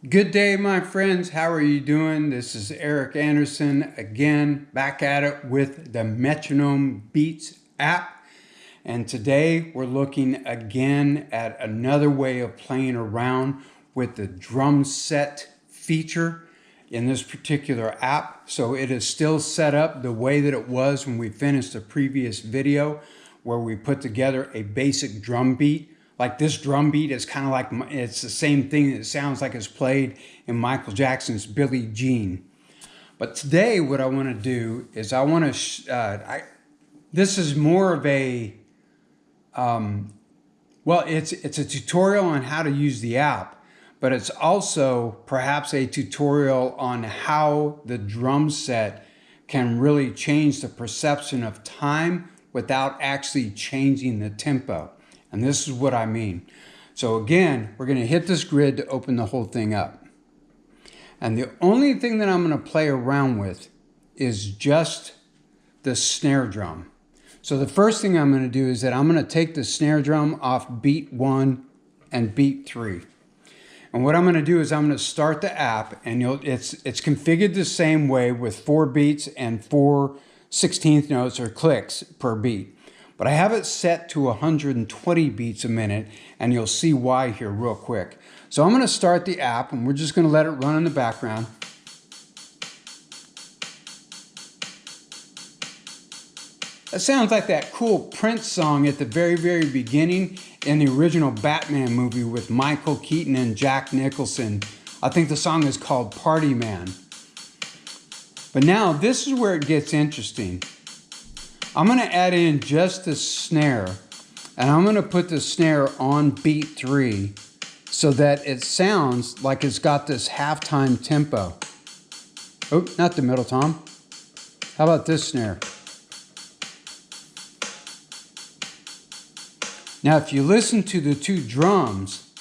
Good day, my friends. How are you doing? This is Eric Anderson again, back at it with the Metronome Beats app. And today we're looking again at another way of playing around with the drum set feature in this particular app. So it is still set up the way that it was when we finished the previous video, where we put together a basic drum beat. Like this drum beat is kind of like, it's the same thing that sounds like it's played in Michael Jackson's Billie Jean. But today what I want to do is this is more of a, well, it's a tutorial on how to use the app, but it's also perhaps a tutorial on how the drum set can really change the perception of time without actually changing the tempo. And this is what I mean. So again, we're going to hit this grid to open the whole thing up. And the only thing that I'm going to play around with is just the snare drum. So the first thing I'm going to do is that I'm going to take the snare drum off beat 1 and beat 3. And what I'm going to do is I'm going to start the app, and it's configured the same way with 4 beats and 4 16th notes or clicks per beat. But I have it set to 120 beats a minute, and you'll see why here real quick. So I'm going to start the app, and we're just going to let it run in the background. That sounds like that cool Prince song at the very, very beginning in the original Batman movie with Michael Keaton and Jack Nicholson. I think the song is called Party Man. But now this is where it gets interesting. I'm going to add in just the snare, and I'm going to put the snare on beat 3 so that it sounds like it's got this halftime tempo. Oh, not the middle tom. How about this snare? Now, if you listen to the two drums,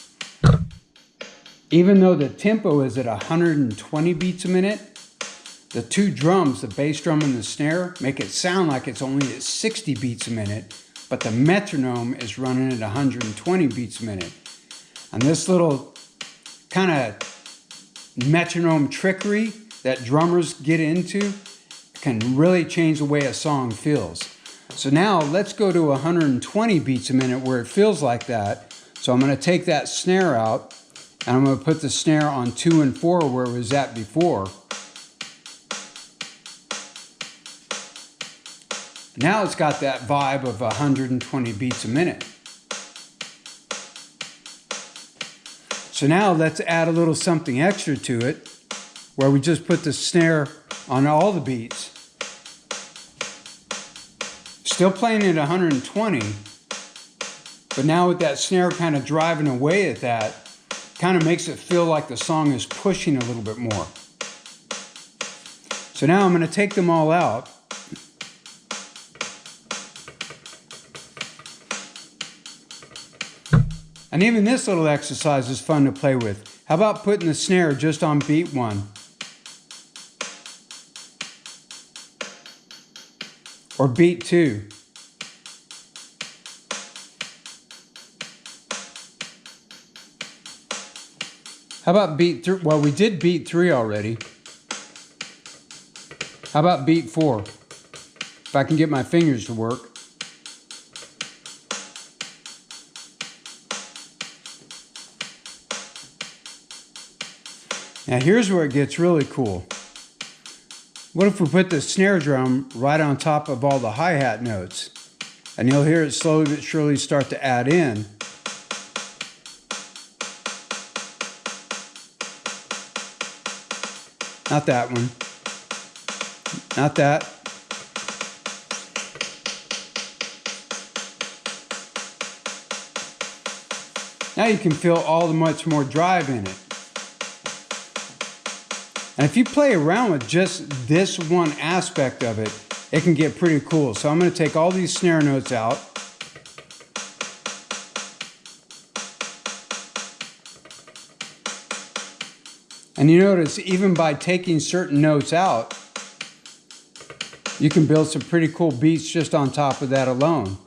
even though the tempo is at 120 beats a minute, the two drums, the bass drum and the snare, make it sound like it's only at 60 beats a minute, but the metronome is running at 120 beats a minute. And this little kind of metronome trickery that drummers get into can really change the way a song feels. So now let's go to 120 beats a minute where it feels like that. So I'm going to take that snare out, and I'm going to put the snare on 2 and 4 where it was at before. Now it's got that vibe of 120 beats a minute. So now let's add a little something extra to it, where we just put the snare on all the beats. Still playing at 120, but now with that snare kind of driving away at that, kind of makes it feel like the song is pushing a little bit more. So now I'm going to take them all out. And even this little exercise is fun to play with. How about putting the snare just on beat 1? Or beat 2? How about beat 3? Well, we did beat 3 already. How about beat 4? If I can get my fingers to work. Now here's where it gets really cool. What if we put the snare drum right on top of all the hi-hat notes? And you'll hear it slowly but surely start to add in. Not that one. Not that. Now you can feel all the much more drive in it. And if you play around with just this one aspect of it, it can get pretty cool. So I'm going to take all these snare notes out. And you notice even by taking certain notes out, you can build some pretty cool beats just on top of that alone.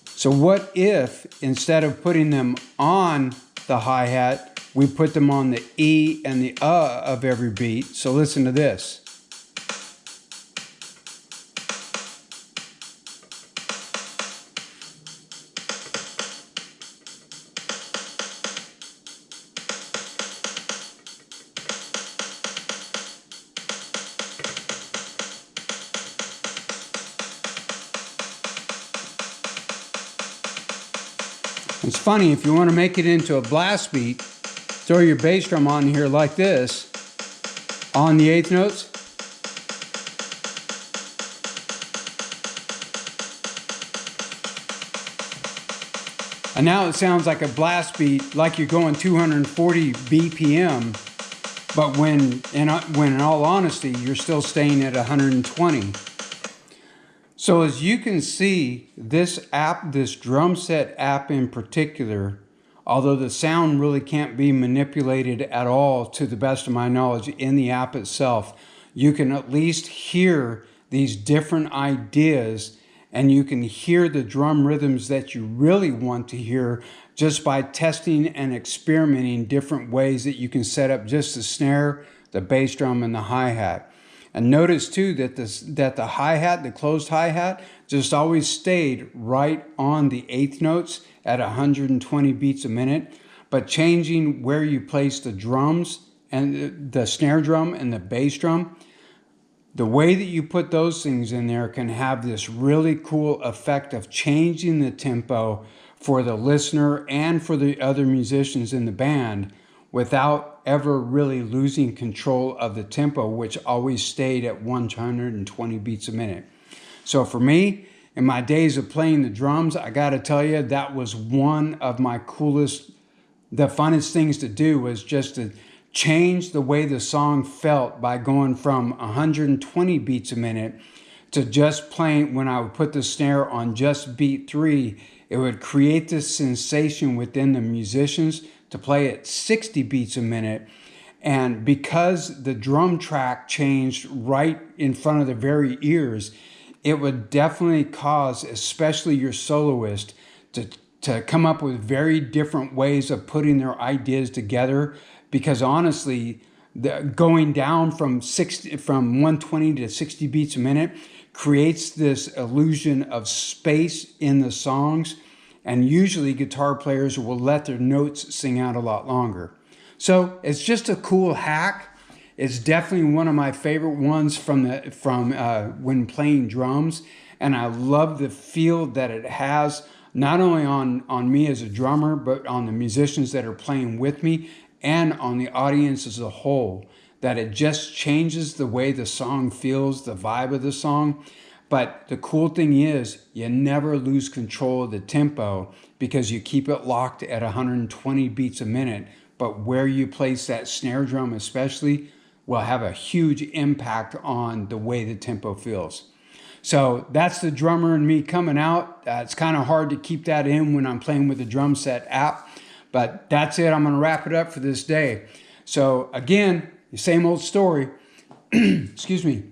So what if, instead of putting them on the hi-hat, we put them on the E and the of every beat. So listen to this. It's funny, if you want to make it into a blast beat, throw your bass drum on here like this, on the eighth notes. And now it sounds like a blast beat, like you're going 240 BPM, but when in all honesty, you're still staying at 120. So as you can see, this app, this drum set app in particular, although the sound really can't be manipulated at all to the best of my knowledge in the app itself, you can at least hear these different ideas, and you can hear the drum rhythms that you really want to hear just by testing and experimenting different ways that you can set up just the snare, the bass drum, and the hi-hat. And notice too that the hi-hat, the closed hi-hat, just always stayed right on the eighth notes at 120 beats a minute, but changing where you place the drums and the snare drum and the bass drum, the way that you put those things in there can have this really cool effect of changing the tempo for the listener and for the other musicians in the band without ever really losing control of the tempo, which always stayed at 120 beats a minute. So for me, in my days of playing the drums, I gotta tell you, that was one of my coolest, the funnest things to do, was just to change the way the song felt by going from 120 beats a minute to just playing. When I would put the snare on just beat 3, it would create this sensation within the musicians to play at 60 beats a minute. And because the drum track changed right in front of the very ears, it would definitely cause, especially your soloist, to come up with very different ways of putting their ideas together. Because honestly, going down from 120 to 60 beats a minute creates this illusion of space in the songs. And usually guitar players will let their notes sing out a lot longer. So it's just a cool hack. It's definitely one of my favorite ones from when playing drums. And I love the feel that it has, not only on me as a drummer, but on the musicians that are playing with me and on the audience as a whole, that it just changes the way the song feels, the vibe of the song. But the cool thing is, you never lose control of the tempo because you keep it locked at 120 beats a minute. But where you place that snare drum especially will have a huge impact on the way the tempo feels. So that's the drummer and me coming out. It's kind of hard to keep that in when I'm playing with the drum set app. But that's it. I'm going to wrap it up for this day. So again, the same old story. Excuse me.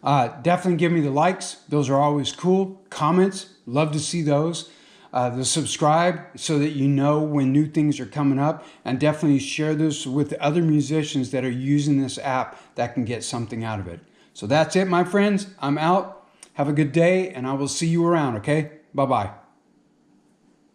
Definitely give me the likes. Those are always cool. Comments, love to see those. The subscribe so that you know when new things are coming up. And definitely share this with other musicians that are using this app that can get something out of it. So that's it, my friends. I'm out. Have a good day, and I will see you around, okay? Bye-bye.